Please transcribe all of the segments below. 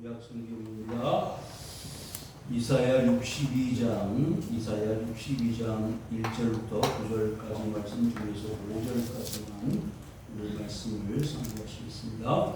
구약성경입니다. 이사야 62장 1절부터 9절까지 말씀 중에서 5절까지만 오늘 말씀을 상고하시겠습니다.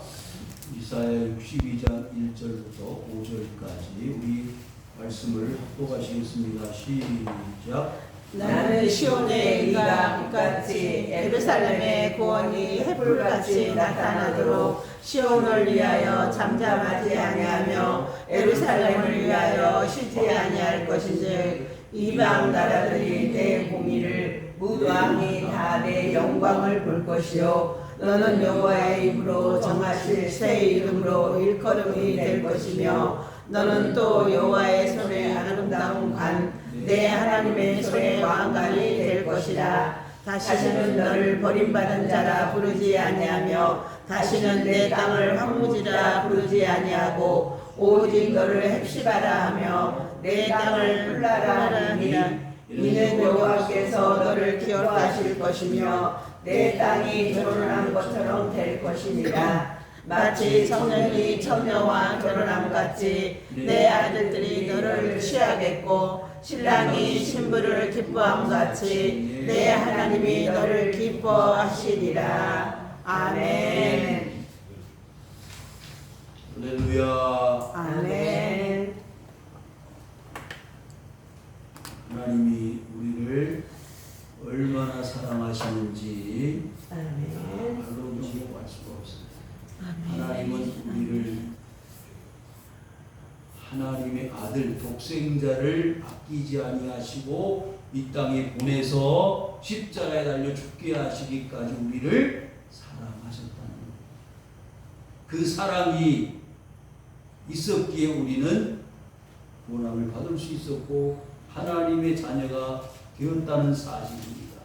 이사야 62장 1절부터 5절까지 우리 말씀을 합독하시겠습니다. 시작. 나는 시온의 이가 빛같이 예루살렘의 구원이 햇불같이 나타나도록 시온을 위하여 잠잠하지 아니하며 예루살렘을 위하여 쉬지 아니할 것인즉 이방 나라들이 내 공의를 무도함이 다 내 영광을 볼 것이요 너는 여호와의 입으로 정하실 새 이름으로 일컬음이 될 것이며 너는 또 여호와의 손에 아름다운 관 내 하나님의 손의 왕관이 될 것이라. 다시는 너를 버림받은 자라 부르지 아니하며 다시는 내 땅을 황무지라 부르지 아니하고 오직 너를 헵시바라 하며 내 땅을 풀라라 하니라. 이는 여호와께서 너를 기뻐하실 것이며 내 땅이 결혼한 것처럼 될 것이니라. 마치 청년이 청녀와 결혼함 같이 내 아들들이 너를 취하겠고 신랑이 신부를 기뻐함 같이 내 하나님이 너를 기뻐하시리라. 아멘. 할렐루야. 아멘. 하나님이 우리를 얼마나 사랑하시는지 아멘. 말로 정의할 수가 없습니다. 하나님은 우리를 하나님의 아들 독생자를 아끼지 아니하시고 이 땅에 보내서 십자가에 달려 죽게 하시기까지 우리를 사랑하셨다는 그 사랑이 있었기에 우리는 구원함을 받을 수 있었고 하나님의 자녀가 되었다는 사실입니다.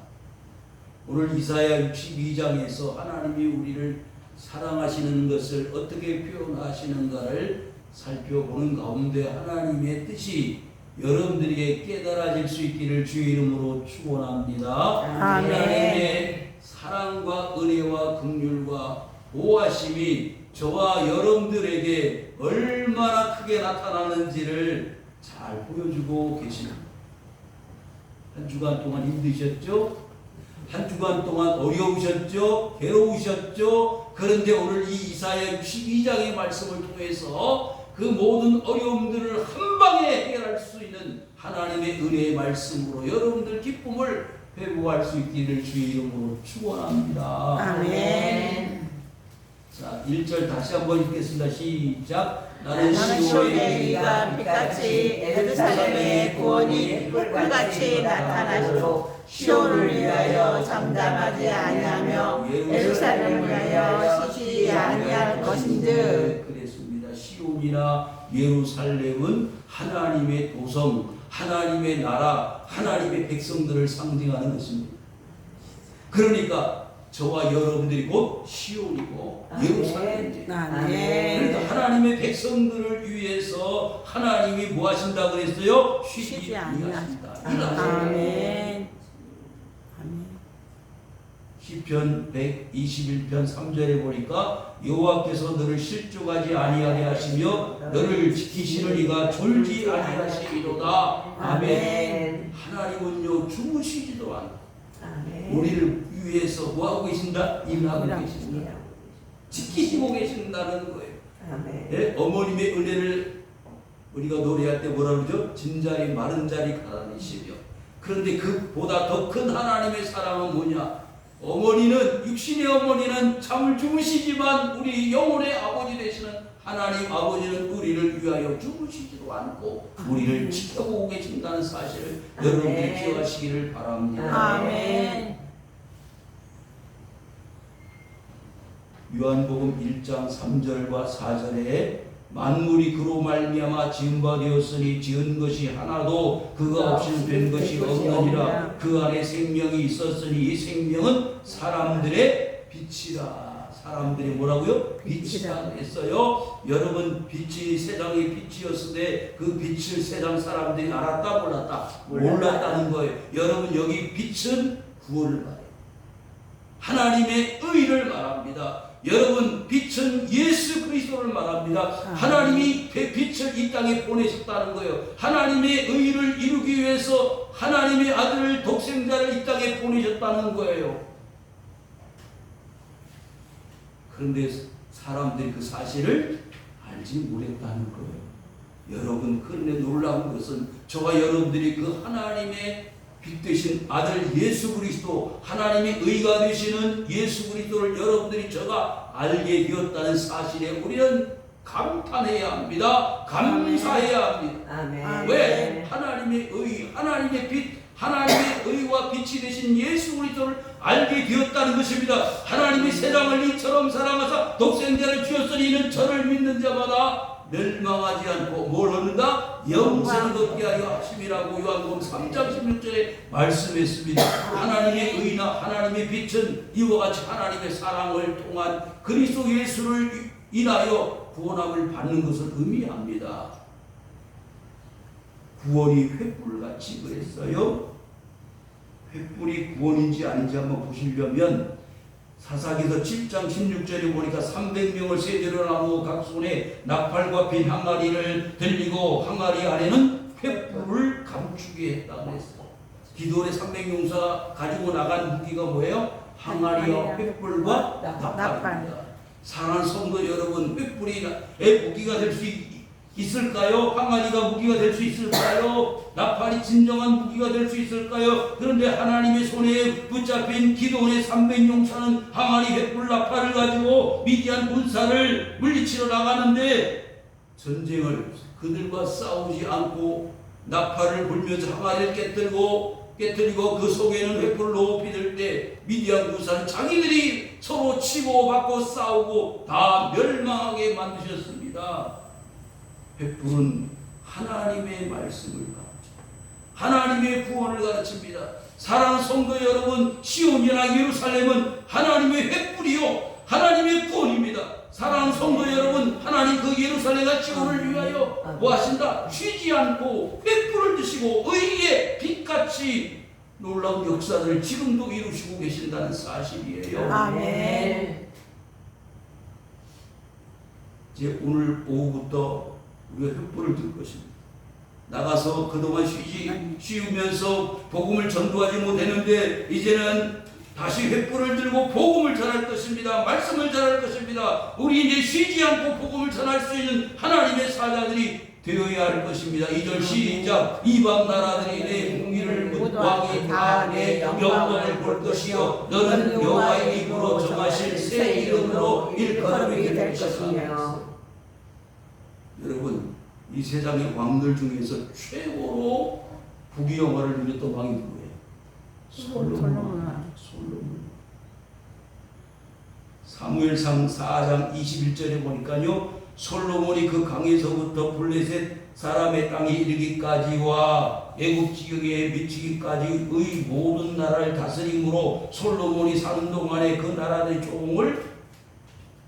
오늘 이사야 62장에서 하나님이 우리를 사랑하시는 것을 어떻게 표현하시는가를 살펴보는 가운데 하나님의 뜻이 여러분들에게 깨달아질 수 있기를 주의 이름으로 축원합니다. 하나님의 사랑과 은혜와 긍휼과 보호하심이 저와 여러분들에게 얼마나 크게 나타나는지를 잘 보여주고 계십니다. 한 주간 동안 힘드셨죠? 한 주간 동안 어려우셨죠? 괴로우셨죠? 그런데 오늘 이 이사야 62장의 말씀을 통해서 그 모든 어려움들을 한 방에 해결할 수 있는 하나님의 은혜의 말씀으로 여러분들 기쁨을 회복할 수 있기를 주의 이름으로 축원합니다. 아멘. 자, 1절 다시 한번 읽겠습니다. 시작. 나는 시온의 이가 빛같이 예루살렘의 구원이 햇불같이 나타나도록 시온을 위하여 잠잠하지 아니하며 예루살렘을 위하여 쉬지 아니할 것인즉. 그랬습니다. 시온이나 예루살렘은 하나님의 도성, 하나님의 나라, 하나님의 백성들을 상징하는 것입니다. 그러니까 저와 여러분들이 곧 시온이고 예루살렘입니다. 그러니까 하나님의 백성들을 위해서 하나님이 뭐 하신다 그랬어요? 쉬지 아니하신다. 아멘. 시편 121편 3절에 보니까 여호와께서 너를 실족하지 아니하게 하시며 너를 지키시는 이가 졸지 아니하시리로다. 아멘. 하나님은요 주무시지도 않고 우리를 위해서 뭐하고 계신다? 일하고 계신다. 지키시고 계신다는 거예요. 예? 어머님의 은혜를 우리가 노래할 때 뭐라 그러죠? 진자리 마른 자리 가라니시며. 그런데 그보다 더 큰 하나님의 사랑은 뭐냐? 어머니는 육신의 어머니는 잠을 주무시지만 우리 영혼의 아버지 되시는 하나님 아버지는 우리를 위하여 주무시지도 않고 우리를 지켜보고 계신다는 사실을 여러분들이 기억하시기를 바랍니다. 아멘. 요한복음 1장 3절과 4절에 만물이 그로 말미암아 지은 바 되었으니 지은 것이 하나도 그가 없이는 된 것이 없느니라. 그 안에 생명이 있었으니 이 생명은 사람들의 빛이라. 사람들이 뭐라고요? 빛이라 했어요. 여러분 빛이 세상의 빛이었으되 그 빛을 세상 사람들이 알았다 몰랐다? 몰랐다는 거예요. 여러분 여기 빛은 구원을 말해요. 하나님의 의를 말합니다. 여러분 빛은 예수 그리스도를 말합니다. 하나님이 빛을 이 땅에 보내셨다는 거예요. 하나님의 의를 이루기 위해서 하나님의 아들을 독생자를 이 땅에 보내셨다는 거예요. 그런데 사람들이 그 사실을 알지 못했다는 거예요. 여러분, 그런데 놀라운 것은 저와 여러분들이 그 하나님의 빛 되신 아들 예수 그리스도, 하나님의 의가 되시는 예수 그리스도를 여러분들이 저가 알게 되었다는 사실에 우리는 감탄해야 합니다. 감사해야 합니다. 아멘. 왜? 하나님의 의, 하나님의 빛, 하나님의 의와 빛이 되신 예수 그리스도를 알게 되었다는 것입니다. 하나님이 세상을 이처럼 사랑하사 독생자를 주었으니 이는 저를 믿는 자마다 멸망하지 않고 뭘 얻는다? 영생을 얻게 하려 하심이라고 요한복음 3장 16절에 말씀했습니다. 하나님의 의나 하나님의 빛은 이와 같이 하나님의 사랑을 통한 그리스도 예수를 인하여 구원함을 받는 것을 의미합니다. 구원이 횃불같이 그랬어요. 횃불이 구원인지 아닌지 한번 보시려면 사사기서 7장 16절에 보니까 300명을 세대로 나누어 각 손에 나팔과 빈 항아리를 들리고 항아리 안에는 횃불을 감추게 했다고 했어요. 기도원의 300용사가 가지고 나간 무기가 뭐예요? 항아리와 횃불과 나팔입니다. 사랑하는 성도 여러분, 횃불이 무기가 될 수 있을까요? 항아리가 무기가 될 수 있을까요? 나팔이 진정한 무기가 될 수 있을까요? 그런데 하나님의 손에 붙잡힌 기도원의 300용사는 항아리, 횃불, 나팔을 가지고 미디안 군사를 물리치러 나가는데 전쟁을 그들과 싸우지 않고 나팔을 불면서 항아리를 깨뜨리고 그 속에는 횃불을 높이 들 때 미디안 군사는 자기들이 서로 치고 받고 싸우고 다 멸망하게 만드셨습니다. 횃불은 하나님의 말씀을 가르칩니다. 하나님의 구원을 가르칩니다. 사랑하는 성도 여러분, 시온이나 예루살렘은 하나님의 횃불이요 하나님의 구원입니다. 사랑하는 성도 여러분, 하나님 그 예루살렘과 시온을 위하여 뭐 하신다? 쉬지 않고 횃불을 드시고 의의 빛같이 놀라운 역사들을 지금도 이루시고 계신다는 사실이에요. 아멘. 이제 오늘 오후부터 우리가 횃불을 들 것입니다. 나가서 그동안 쉬우면서 복음을 전도하지 못했는데 이제는 다시 횃불을 들고 복음을 전할 것입니다. 말씀을 전할 것입니다. 우리 이제 쉬지 않고 복음을 전할 수 있는 하나님의 사자들이 되어야 할 것입니다. 2절 시작. 이방 나라들이 내 공의를 왕이 다 내 영광을 볼 것이요 너는 여호와의 입으로 정하실 새 이름으로 일컬음이게 될 것이며. 여러분, 이 세상의 왕들 중에서 최고로 부귀영화를 누렸던 왕이 누구예요? 솔로몬. 사무엘상 4장 21절에 보니까요, 솔로몬이 그 강에서부터 블레셋 사람의 땅에 이르기까지와 애굽 지경에 미치기까지의 모든 나라를 다스림으로 솔로몬이 사는 동안에 그 나라의 종을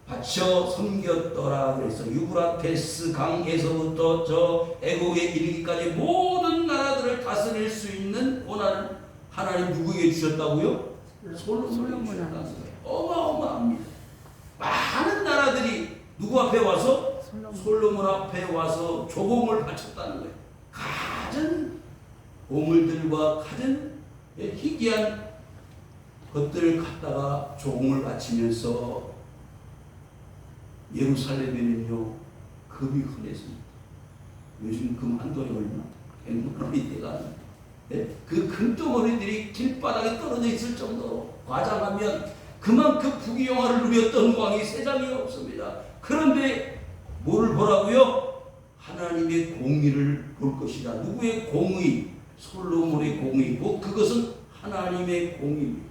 바쳐 섬겼더라. 그래서 유브라테스 강에서부터 저 애국에 이르기까지 모든 나라들을 다스릴 수 있는 권한을 하나님 누구에게 주셨다고요? 솔로몬에게 주셨다는 거예요. 어마어마합니다. 많은 나라들이 누구 앞에 와서? 솔로몬 앞에 와서 조공을 바쳤다는 거예요. 가진 보물들과 가진 희귀한 것들을 갖다가 조공을 바치면서 예루살렘에는요 금이 흔했습니다. 요즘 금 한 돈이 얼마? 100만 원이 돼가는 그 금덩어리들이 길바닥에 떨어져 있을 정도로 과장하면 그만큼 부귀영화를 누렸던 왕이 세상에 없습니다. 그런데 뭐를 보라고요? 하나님의 공의를 볼 것이다. 누구의 공의? 솔로몬의 공의. 그것은 하나님의 공의입니다.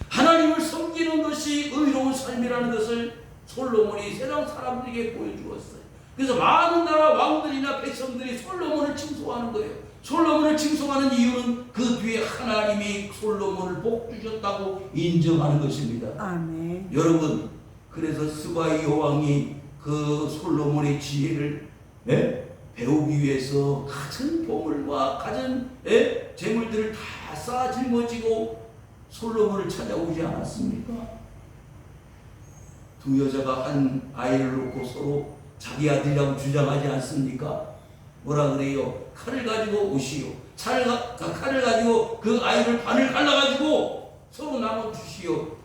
하나님을 섬기는 것이 의로운 삶이라는 것을 솔로몬이 세상 사람들에게 보여주었어요. 그래서 많은 나라 왕들이나 백성들이 솔로몬을 칭송하는 거예요. 솔로몬을 칭송하는 이유는 그 뒤에 하나님이 솔로몬을 복 주셨다고 인정하는 것입니다. 아멘. 여러분, 그래서 스바이 여왕이 그 솔로몬의 지혜를 배우기 위해서 가진 보물과 가진 재물들을 다 쌓아 짊어지고 솔로몬을 찾아오지 않았습니까? 두 여자가 한 아이를 놓고 서로 자기 아들이라고 주장하지 않습니까? 뭐라 그래요? 칼을 가지고 오시오. 칼을 가지고 그 아이를 반을 갈라가지고 서로 나눠 주시오.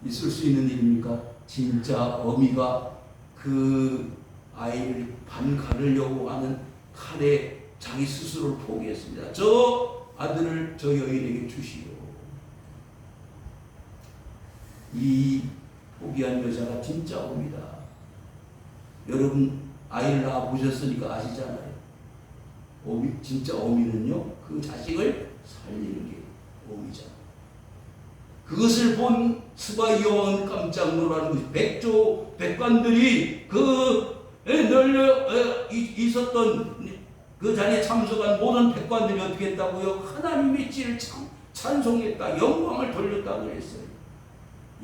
있을 수 있는 일입니까? 진짜 어미가 그 아이를 반 가르려고 하는 칼에 자기 스스로를 포기했습니다. 저 아들을 저 여인에게 주시오. 이 포기한 여자가 진짜 어미다. 여러분 아이를 낳아 보셨으니까 아시잖아요. 진짜 어미는요, 그 자식을 살리는 게 어미잖아요. 그것을 본 스바 여왕은 깜짝 놀라는 것이, 백관들이 있었던 그 자리에 참석한 모든 백관들이 어떻게 했다고요? 하나님의 지혜를 찬송했다, 영광을 돌렸다 그랬어요.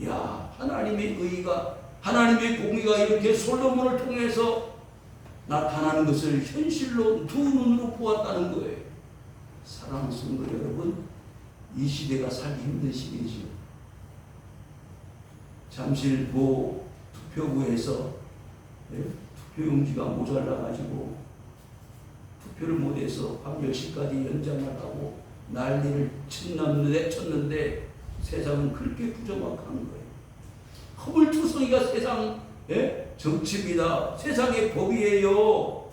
야, 하나님의 의가, 하나님의 공의가 이렇게 솔로몬을 통해서 나타나는 것을 현실로 두 눈으로 보았다는 거예요. 사랑하는 성도 여러분, 이 시대가 살기 힘든 시대지요. 잠실 모 투표구에서 투표용지가 모자라가지고 투표를 못해서 밤 10시까지 연장을 하고 난리를 쳤는데 세상은 그렇게 부정확한 거예요. 허물투성이가 세상 정치입니다. 세상의 법이에요.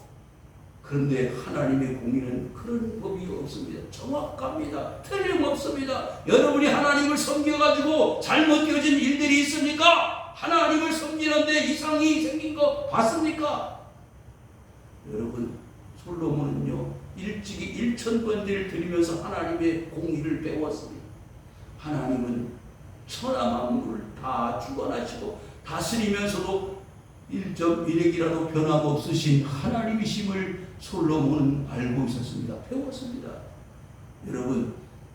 그런데 하나님의 공의는 그런 법이 없습니다. 정확합니다. 틀림없습니다. 여러분이 하나님을 섬겨가지고 잘못되어진 일들이 있습니까? 하나님을 섬기는데 이상이 생긴 거 봤습니까? 여러분, 솔로몬은요, 일찍이 1000번제를 드리면서 하나님의 공의를 배웠습니다. 하나님은 천하 만물을 다 주관하시고 다스리면서도 1.1핵이라도 변함없으신 하나님이심을 솔로몬은 알고 있었습니다. 배웠습니다. 여러분,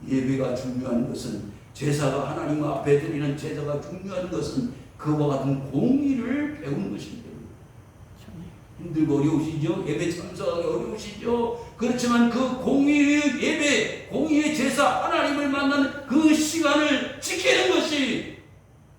예배가 중요한 것은, 제사가 하나님 앞에 드리는 제사가 중요한 것은 그와 같은 공의를 배우는 것입니다. 힘들고 어려우시죠? 예배 참석하기 어려우시죠? 그렇지만 그 공의의 예배, 공의의 제사, 하나님을 만나는 그 시간을 지키는 것이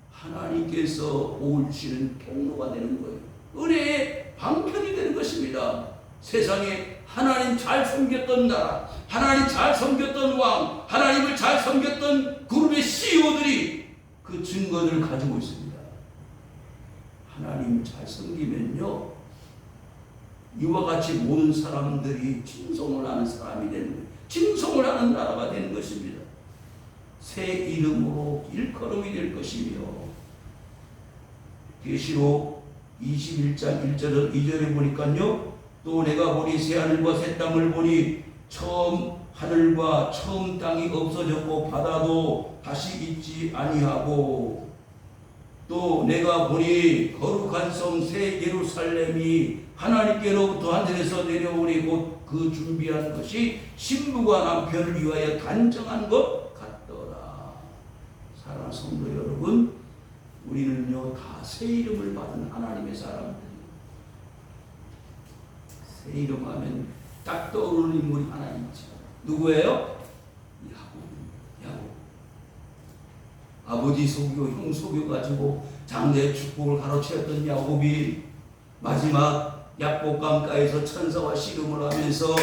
하나님께서 오시는 통로가 되는 거예요. 은혜의 방편이 되는 것입니다. 세상에 하나님 잘 섬겼던 나라, 하나님 잘 섬겼던 왕, 하나님을 잘 섬겼던 그룹의 CEO들이 그 증거들을 가지고 있습니다. 하나님 잘 섬기면요, 이와 같이 모든 사람들이 칭송을 하는 사람이 되는 거예요. 칭송을 하는 나라가 되는 것입니다. 새 이름으로 일컬음이 될 것이며, 계시록 21장 2절에 보니까요, 또 내가 보니 새 하늘과 새 땅을 보니 처음 하늘과 처음 땅이 없어졌고 바다도 다시 있지 아니하고, 또 내가 보니 거룩한 성 새 예루살렘이 하나님께로부터 하늘에서 내려오니 곧 그 준비한 것이 신부가 남편을 위하여 단정한 것 같더라. 사랑하는 성도 여러분, 우리는요 다 새 이름을 받은 하나님의 사람들이에요. 새 이름 하면 딱 떠오르는 인물이 하나 있죠. 누구예요? 야곱. 아버지 속이고 형 속여 가지고 장래의 축복을 가로채었던 야곱이 마지막 약복강가에서 천사와 씨름을 하면서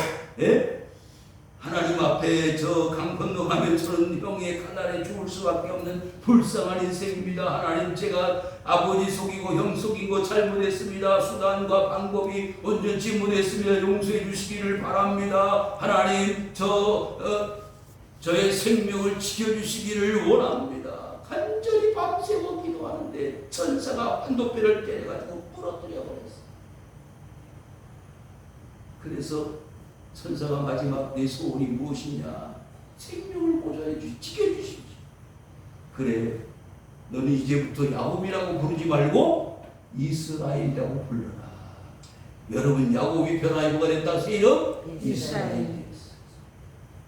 하나님 앞에 저 강 건너가면 저는 형의 칼날에 죽을 수밖에 없는 불쌍한 인생입니다. 하나님, 제가 아버지 속이고 형 속인 거 잘못했습니다. 수단과 방법이 온전치 못했습니다. 용서해 주시기를 바랍니다. 하나님, 저의 생명을 지켜주시기를 원합니다. 간절히 밤새워 기도하는데 천사가 환도뼈를 때려가지고 부러뜨려 버렸어요. 그래서 천사가 마지막 내 소원이 무엇이냐? 생명을 보존해 지켜주십시오. 그래, 너는 이제부터 야곱이라고 부르지 말고 이스라엘이라고 불러라. 여러분, 야곱이 변화유가 됐다. 새 이름? 이스라엘.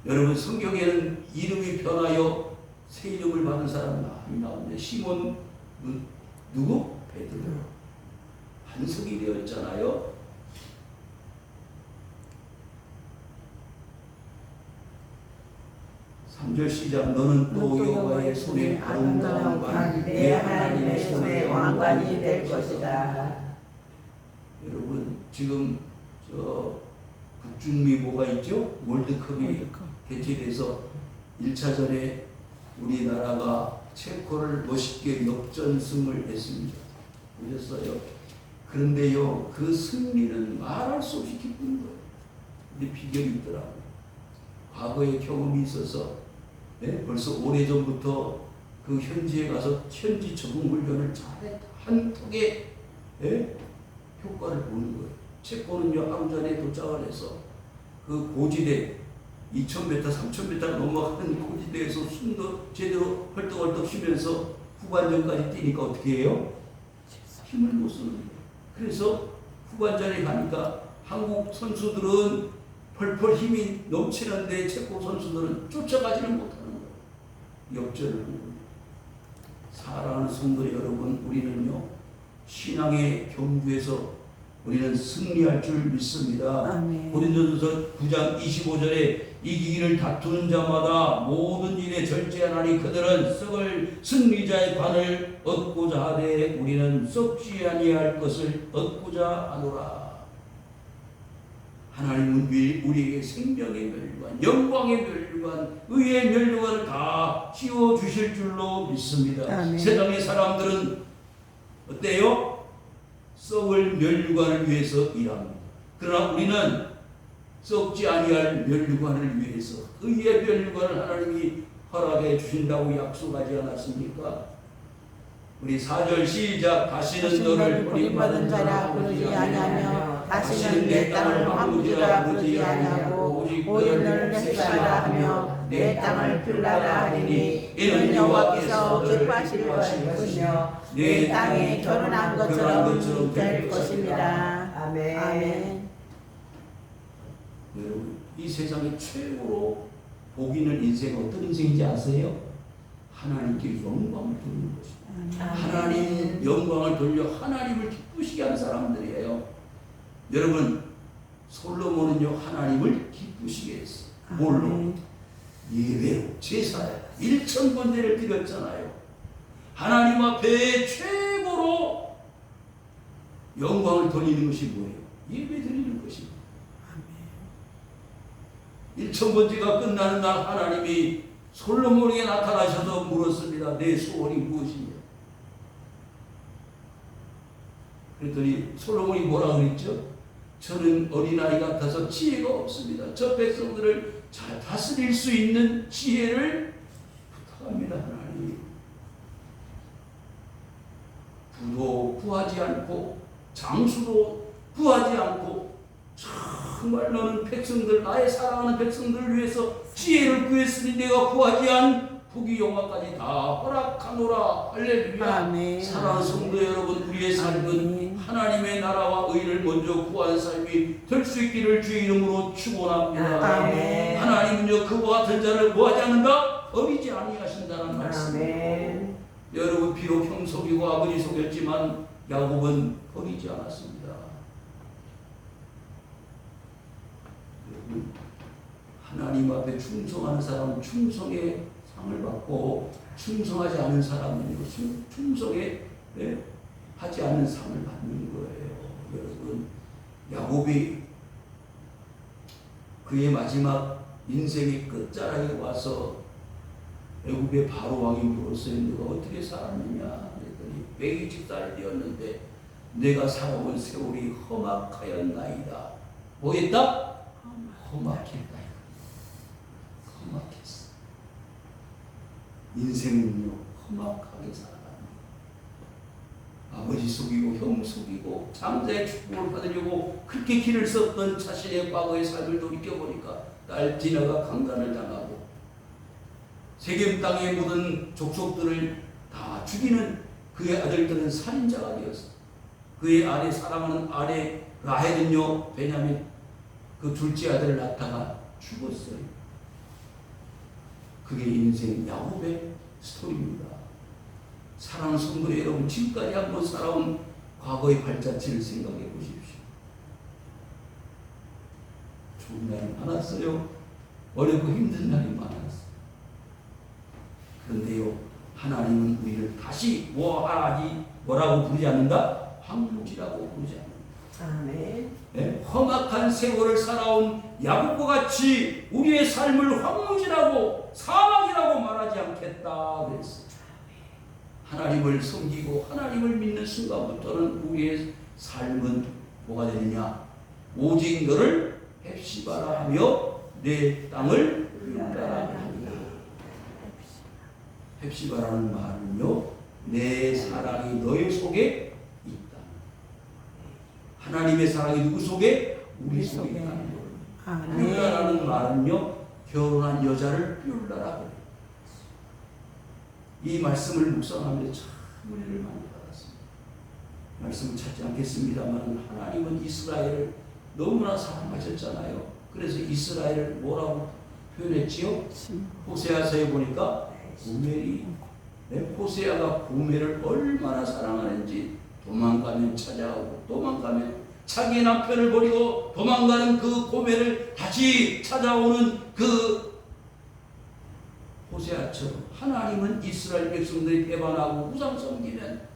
여러분, 성경에는 이름이 변하여 새 이름을 받은 사람 많이 나오는데, 시몬 누구? 베드로. 반석이 되었잖아요. 3절 시작. 너는 또 여호와의 손에 아름다운 왕, 내 하나님의 손에 왕관이 될 것이다. 여러분 지금 저 북중미 뭐가 있죠? 월드컵이 개최돼서 1차전에 우리나라가 체코를 멋있게 역전승을 했습니다. 보셨어요? 그런데요, 그 승리는 말할 수 없이 기쁜 거예요. 근데 비결이 있더라고요. 과거의 경험이 있어서 벌써 오래전부터 그 현지에 가서 현지 적응 훈련을 잘해 한 턱에 효과를 보는 거예요. 체코는요, 하루 전에 도착을 해서 그 고지대 2000m, 3000m 넘어가는 고지대에서 숨도 제대로 헐떡헐떡 쉬면서 후반전까지 뛰니까 어떻게 해요? 힘을 못 쓰는 거예요. 그래서 후반전에 가니까 한국 선수들은 펄펄 힘이 넘치는데 체코 선수들은 쫓아가지는 못하는 거예요. 역전을 하는 거예요. 사랑하는 성도 여러분, 우리는요, 신앙의 경주에서 우리는 승리할 줄 믿습니다. 고린도전서 9장 25절에 이기기를 다투는 자마다 모든 일에 절제하나니 그들은 썩을 승리자의 관을 얻고자 하되 우리는 썩지 아니할 것을 얻고자 하노라. 하나님은 우리에게 생명의 멸류관, 영광의 멸류관, 의의 멸류관을 다 씌워주실 줄로 믿습니다. 아멘. 세상의 사람들은 어때요? 썩을 멸류관을 위해서 일합니다. 그러나 우리는 썩지 아니할 멸류관을 위해서 의의 멸류관을 하나님이 허락해 주신다고 약속하지 않았습니까? 우리 4절 시작. 다시는 너를 버림받은 자라 부르지 아니하며 다시는 내 땅을 황무지라 부르지 아니하고 오직 너를 렙사라 하며 내 땅을 빌라라 하리니 이는 여호와께서 기뻐하실 것이며 내 땅에 결혼한 것처럼 될 것입니다. 아멘. 아멘. 여러분, 이 세상에 최고로 복 있는 인생 어떤 인생인지 아세요? 하나님께 영광을 돌리는 것입니다. 하나님 영광을 돌려 하나님을 기쁘시게 하는 사람들이에요. 여러분, 솔로몬은요, 하나님을 기쁘시게 했어요. 뭘로? 예배로, 제사로 1000번제를 드렸잖아요. 하나님 앞에 최고로 영광을 돌리는 것이 뭐예요? 예배 드리는 것입니다. 1000번제가 끝나는 날 하나님이 솔로몬에게 나타나셔서 물었습니다. 내 소원이 무엇이냐? 그랬더니 솔로몬이 뭐라 그랬죠? 저는 어린아이 같아서 지혜가 없습니다. 저 백성들을 잘 다스릴 수 있는 지혜를 부탁합니다. 하나님. 부도 구하지 않고 장수도 구하지 않고 정말 너는 백성들, 나의 사랑하는 백성들을 위해서 지혜를 구했으니 내가 구하지 않은 부귀 영화까지 다 허락하노라. 할렐루야. 아멘. 사랑하는 성도 여러분, 우리의 삶은 아멘. 하나님의 나라와 의를 먼저 구하는 삶이 될 수 있기를 주의 이름으로 축원합니다. 아멘. 하나님은요, 그와 같은 자를 뭐하지 않는다? 어리지 아니하신다는 말씀입니다. 아멘. 여러분, 비록 형 속이고 아버지 속였지만 야곱은 버리지 않았습니다. 여러분, 하나님 앞에 충성하는 사람은 충성의 상을 받고 충성하지 않은 사람은 충성에 하지 않는 상을 받는 거예요. 여러분, 야곱이 그의 마지막 인생의 끝자락에 와서 애굽의 바로 왕이 물었어요. 너가 어떻게 살았느냐? 그랬더니 120살 되었는데 내가 살아온 세월이 험악하였나이다. 뭐 했다? 험악했다. 험악했어. 인생은요, 험악하게 살아갑니다. 아버지 속이고 형 속이고 장자의 축복을 받으려고 그렇게 길을 썼던 자신의 과거의 삶을 돌이켜보니까 딸 디나가 강간을 당하고 세겜 땅의 모든 족속들을 다 죽이는 그의 아들들은 살인자가 되었어. 그의 아내, 사랑하는 아내 라헬은요, 베냐민 그 둘째 아들을 낳다가 죽었어요. 그게 인생 야곱의 스토리입니다. 사랑하는 성도 여러분, 지금까지 한번 살아온 과거의 발자취를 생각해 보십시오. 좋은 날이 많았어요. 어렵고 힘든 날이 많았어요. 그런데요, 하나님은 우리를 다시 뭐라고 부르지 않는다? 황무지라고 부르지 않는다. 아멘. 네? 험악한 세월을 살아온 야곱과 같이 우리의 삶을 황무지라고 사막이라고 말하지 않겠다 그랬어요. 하나님을 섬기고 하나님을 믿는 순간부터는 우리의 삶은 뭐가 되느냐? 오직 너를 헵시바라 하며 내 땅을 율라라 하리라. 헵시바라는 말은요, 내 사랑이 너희 속에 있다. 하나님의 사랑이 누구 속에? 우리 속에 있다는 거예요. 율라라는 말은요, 결혼한 여자를 율라라 그래요. 이 말씀을 묵상하면서 참 은혜를 많이 받았습니다. 말씀을 찾지 않겠습니다만 하나님은 이스라엘을 너무나 사랑하셨잖아요. 그래서 이스라엘을 뭐라고 표현했지요? 호세아서에 보니까 고멜이, 호세아가 고멜을 얼마나 사랑하는지 도망가면 찾아오고 도망가면 자기 남편을 버리고 도망가는 그 고멜을 다시 찾아오는 그 호세아처럼 하나님은 이스라엘 백성들이 배반하고 우상 섬기면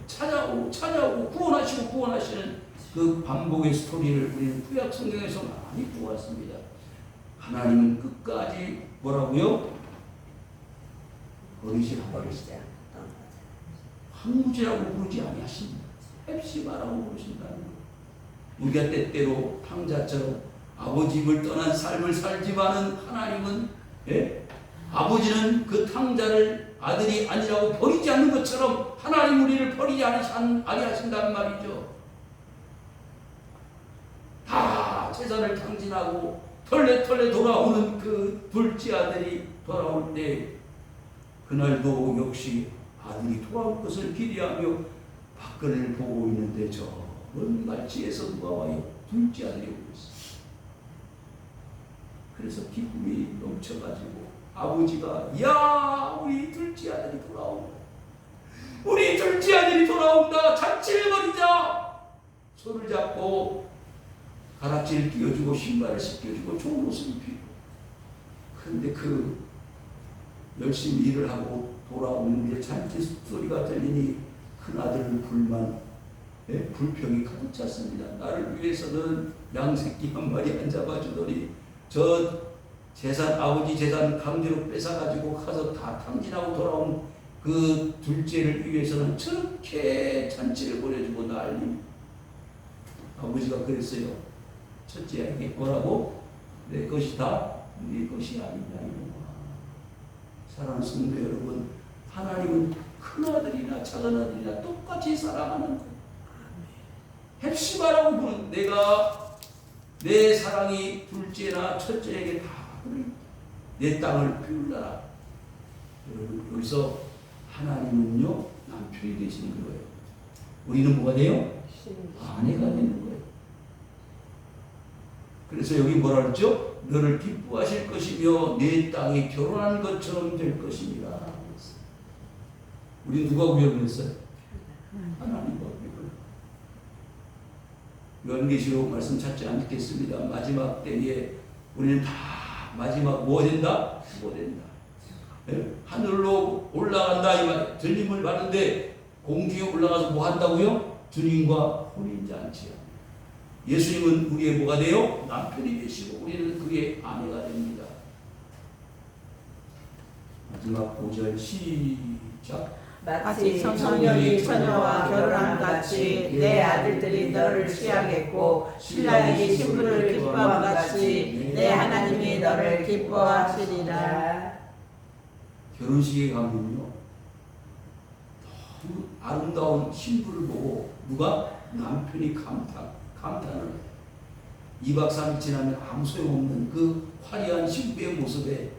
찾아오고 구원하시는 그 반복의 스토리를 우리는 구약 성경에서 많이 보았습니다. 하나님은 끝까지 뭐라고요? 버리지 않으시다. 황무지라고 부르지 아니하십니다. 헵시바라고 부르신다는 것. 우리가 때때로 탕자처럼 아버지 집을 떠난 삶을 살지만은 하나님은 아버지는 그 탕자를 아들이 아니라고 버리지 않는 것처럼 하나님 우리를 버리지 아니하신다는 말이죠. 다 재산을 탕진하고 털레 돌아오는 그 둘째 아들이 돌아올 때 그날도 역시 아들이 돌아올 것을 기대하며 밖을 보고 있는데 저 먼 갈지에서 누가 와요? 둘째 아들이 오고 있어요. 그래서 기쁨이 넘쳐가지고 아버지가 야 우리 둘째 아들이 돌아온다. 우리 둘째 아들이 돌아온다. 잔치를 벌이자. 손을 잡고 가락지를 끼워주고 신발을 씻겨주고 좋은 옷을 입히고. 그런데 그 열심히 일을 하고 돌아오는데 잔치 소리가 들리니 큰아들은 불평이 가득 찼습니다. 나를 위해서는 양새끼 한 마리 안 잡아주더니 저 재산, 아버지 재산 강제로 뺏어가지고 가서 다 탕진하고 돌아온 그 둘째를 위해서는 저렇게 잔치를 보내주고 난리. 아버지가 그랬어요. 첫째에게 뭐라고? 내 것이 다 네 것이 아니냐 이놈아. 사랑하는 성도 여러분, 하나님은 큰아들이나 작은아들이나 똑같이 사랑하는 거예요. 헵시바라고 부르는 내가 내 사랑이 둘째나 첫째에게 다 내 땅을 피울라. 여러분 여기서 하나님은요 남편이 되시는 거예요. 우리는 뭐가 돼요? 아내가 되는 거예요. 그래서 여기 뭐라 그랬죠? 너를 기뻐하실 것이며 내 땅이 결혼한 것처럼 될 것입니다. 우리 누가 구별했어요? 하나님과 구별. 요한계시록 말씀 찾지 않겠습니다. 마지막 때에 우리는 다 마지막 뭐 된다? 뭐 된다. 하늘로 올라간다 이 말. 들림을 받는데 공중에 올라가서 뭐 한다고요? 주님과 혼인잔치야. 예수님은 우리의 뭐가 돼요? 남편이 되시고 우리는 그의 아내가 됩니다. 마지막 5절 시작. 마치 청년이 처녀와 결혼함 같이 내 아들들이 너를 취하겠고 신랑이 신부를 기뻐함 같이 내 하나님이 너를 기뻐하시리라. 결혼식에 가면요 너무 아름다운 신부를 보고 누가? 남편이 감탄을 해요. 2박 3일 지나면 아무 소용없는 그 화려한 신부의 모습에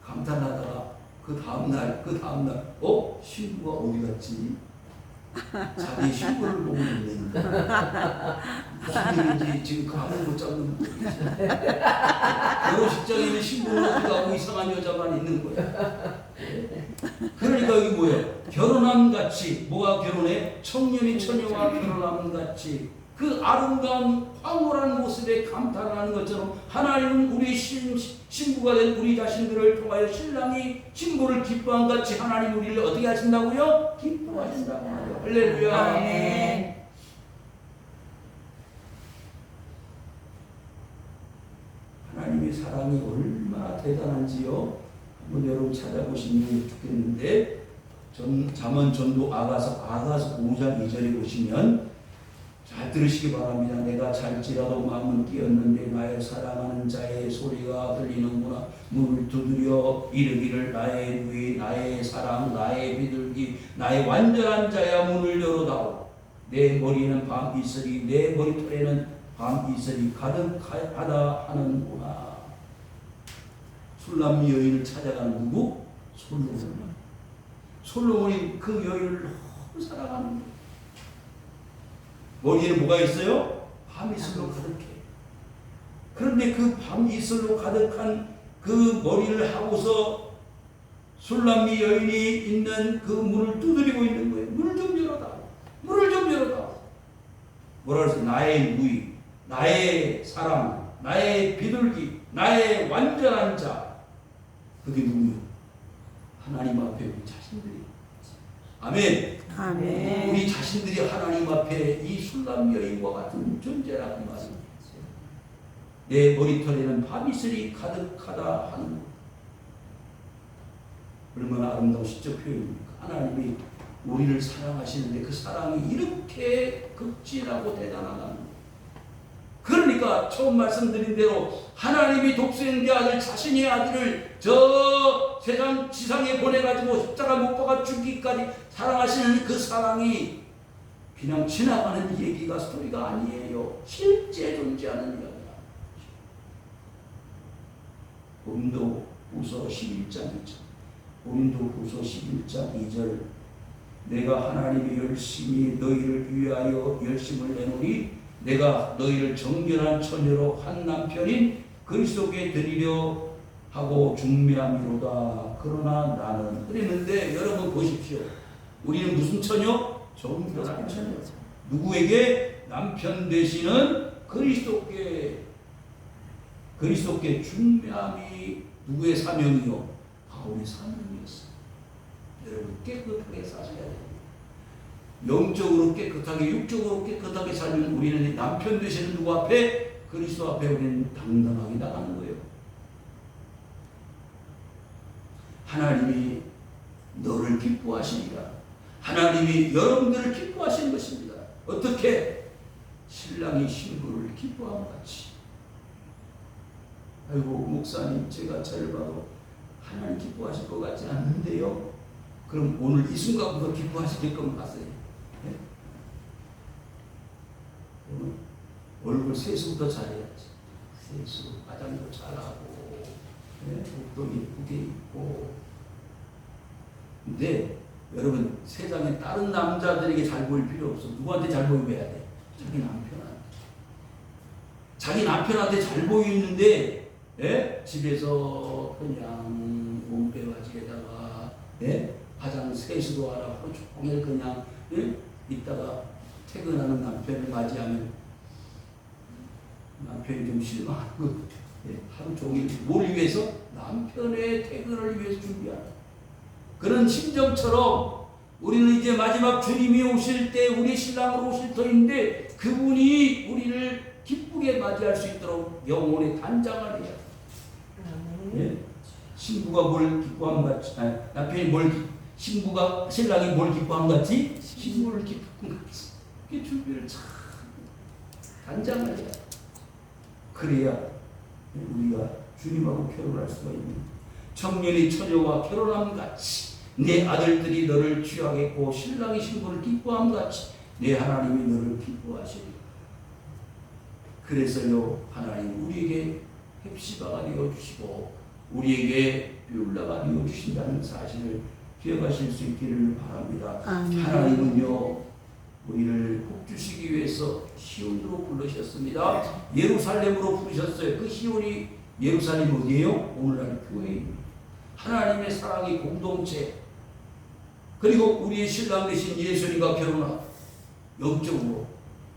감탄하다가 그 다음날 신부가 어디 갔지? 자기 신부를 보고 있는 무슨 일인지 지금 감을 못 잡는 결혼식장에 있는 신부는 어디 가고 이상한 여자만 있는 거야. 그러니까 여기 뭐예요? 결혼함 같이. 뭐가 결혼해? 청년이 처녀와 결혼함 같이 그 아름다운 황홀한 모습에 감탄하는 것처럼 하나님은 우리 신부가 된 우리 자신들을 통하여 신랑이 신부를 기뻐한 같이 하나님 우리를 어떻게 하신다고요? 기뻐하신다고 하죠. 할렐루야. 아멘. 하나님의 사랑이 얼마나 대단한지요. 한번 여러분 찾아보시면 좋겠는데 잠언 전도 아가서 5장 2절에 보시면 잘 들으시기 바랍니다. 내가 잘지라도 마음은 끼었는데 나의 사랑하는 자의 소리가 들리는구나. 문을 두드려 이르기를 나의 누이 나의 사랑 나의 비둘기 나의 완전한 자야 문을 열어다오. 내 머리에는 밤 이슬이 내 머리털에는 밤 이슬이 가득하다 하는구나. 술람미 여인을 찾아가는 누구? 솔로몬이 그 여인을 너무 사랑하는 거예요. 머리에는 뭐가 있어요? 밤이슬로 가득해. 그런데 그 밤이슬로 가득한 그 머리를 하고서 술람미 여인이 있는 그 문을 두드리고 있는 거예요. 문을 좀 열어다. 문을 좀 열어다. 뭐라 그랬어요? 나의 누이, 나의 사랑, 나의 비둘기, 나의 완전한 자. 그게 누구요? 하나님 앞에 우리 자신들이. 아멘. 아멘. 우리 자신들이 하나님 앞에 이 술람 여인과 같은 존재라고 말입니다. 내 머리털에는 밤이슬이 가득하다 하는 얼마나 아름다운 시적 표현입니까? 하나님이 우리를 사랑하시는데 그 사랑이 이렇게 극진하고 대단하다는 거예요. 그러니까 처음 말씀드린 대로 하나님이 독생자 아들 자신의 아들을 저 세상 지상에 보내가지고 십자가 못 박아 죽기까지 사랑하시는 그 사랑이 그냥 지나가는 얘기가 스토리가 아니에요. 실제 존재하는 이야기야. 고린도후서 11장 2절. 고린도후서 11장 2절. 내가 하나님이 열심히 너희를 위하여 열심을 내노니 내가 너희를 정결한 처녀로 한 남편인 그리스도께 드리려 하고 중매함이로다. 그러나 나는 그랬는데 여러분 보십시오. 우리는 무슨 처녀? 정결한 처녀. 누구에게? 남편 되시는 그리스도께 중매함이 누구의 사명이요? 바울의 사명이었어요. 여러분 깨끗하게 사셔야 돼요. 영적으로 깨끗하게 육적으로 깨끗하게 살면 우리는 남편 되시는 누구 앞에? 그리스도 앞에 우리는 당당하게 나가는 거예요. 하나님이 너를 기뻐하시니라. 하나님이 여러분들을 기뻐하시는 것입니다. 어떻게? 신랑이 신부를 기뻐함 같이. 아이고 목사님 제가 저를 봐도 하나님 기뻐하실 것 같지 않는데요. 그럼 오늘 이 순간부터 기뻐하실 것 같아요. 네? 얼굴 세수부터 잘해야지. 세수, 화장도 잘하고, 네? 옷도 예쁘게 입고. 근데 여러분 세상에 다른 남자들에게 잘 보일 필요 없어. 누구한테 잘 보여야 돼? 자기 남편한테. 자기 남편한테 잘 보이는데 예? 집에서 그냥 몸빼바지에다가 예? 화장 세수도 안 하고 종일 그냥 예? 있다가 퇴근하는 남편을 맞이하면 남편이 좀 실망하는 것 같아요. 예? 하루 종일 뭘 위해서? 남편의 퇴근을 위해서 준비하는 그런 심정처럼 우리는 이제 마지막 주님이 오실 때 우리 신랑으로 오실 터인데 그분이 우리를 기쁘게 맞이할 수 있도록 영혼의 단장을 해야 예? 신부가 뭘 기뻐함 같이 남편이 신랑이 뭘 기뻐함 같이 신부를 기뻐함 같이 이렇게 준비를 참 단장을 해야 그래야 우리가 주님하고 결혼할 수가 있는 청년이 처녀와 결혼함 같이 내 아들들이 너를 취하겠고 신랑이 신부를 기뻐함 같이 내 하나님이 너를 기뻐하시리라. 그래서요 하나님 우리에게 헵시바가 되어주시고 우리에게 뷰라가 되어주신다는 사실을 기억하실 수 있기를 바랍니다. 하나님은요 우리를 복주시기 위해서 시온으로 부르셨습니다. 예루살렘으로 부르셨어요. 그 시온이 예루살렘 어디예요? 오늘날 교회입니다. 하나님의 사랑의 공동체 그리고 우리의 신랑 되신 예수님과 결혼하고 영적으로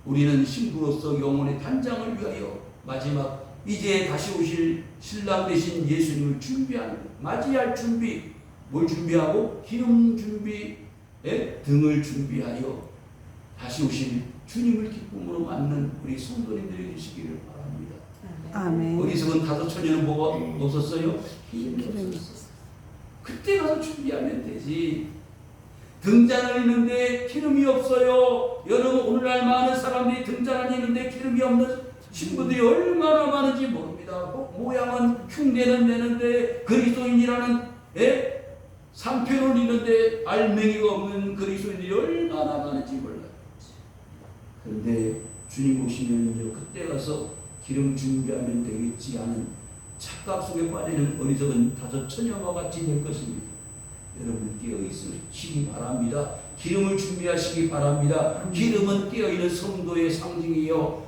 우리는 신부로서 영혼의 단장을 위하여 마지막 이제 다시 오실 신랑 되신 예수님을 준비하는 맞이할 준비, 뭘 준비하고 기름 준비, 등을 준비하여 다시 오실 주님을 기쁨으로 맞는 우리 성도님들이 되시기를 바랍니다. 아멘. 어리석은 다섯 처녀는 뭐가 없었어요? 기름이 없었어. 그때 가서 준비하면 되지. 등잔을 있는데 기름이 없어요. 여러분 오늘날 많은 사람들이 등잔을 있는데 기름이 없는 신부들이 얼마나 많은지 모릅니다. 모양은 흉내는 내는데 그리스도인이라는 상표를 있는데 알맹이가 없는 그리스도인들이 얼마나 많은지 몰라요. 그런데 주님 오시면요 그때 가서 기름 준비하면 되겠지 하는 착각 속에 빠지는 어리석은 다섯 처녀와 같이 될 것입니다. 여러분 깨어있으시기 바랍니다. 기름을 준비하시기 바랍니다. 기름은 깨어있는 성도의 상징이요.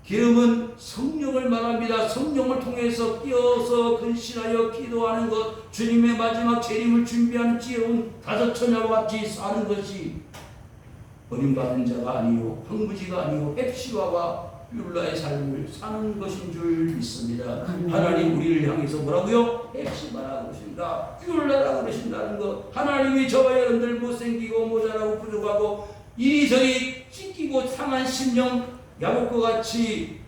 기름은 성령을 말합니다. 성령을 통해서 깨어서 근신하여 기도하는 것, 주님의 마지막 재림을 준비하는 지혜로운 다섯 처녀와 같이 사는 것이 버림받은 자가 아니요 황무지가 아니요 헵시바와 율라의 삶을 사는 것인 줄 믿습니다. 하나님 우리를 향해서 뭐라고요? 헵시바라고 그러신다. 율라라고 그러신다는 것. 하나님이 저와 여러분들 못생기고 모자라고 부족하고 이리저리 찢기고 상한 심령 야곱과 같이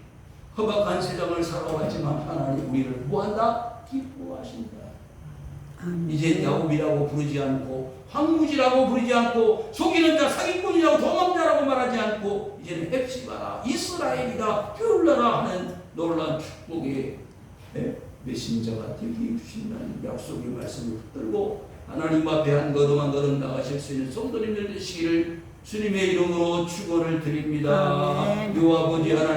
허박한 세상을 살아왔지만 하나님 우리를 뭐한다? 기뻐하신다. 이제 야곱이라고 부르지 않고 황무지라고 부르지 않고 속이는 자 사기꾼이라고 도망자라고 말하지 않고 이제는 헵시바라 이스라엘이다 퓨울라라 하는 놀라운 축복의 메신저가 되게 주신다는 약속의 말씀을 붙들고 하나님 앞에 한 걸음 한 걸음 나가실 수 있는 성도님들 되시기를 주님의 이름으로 축원을 드립니다. 요 아버지 하나님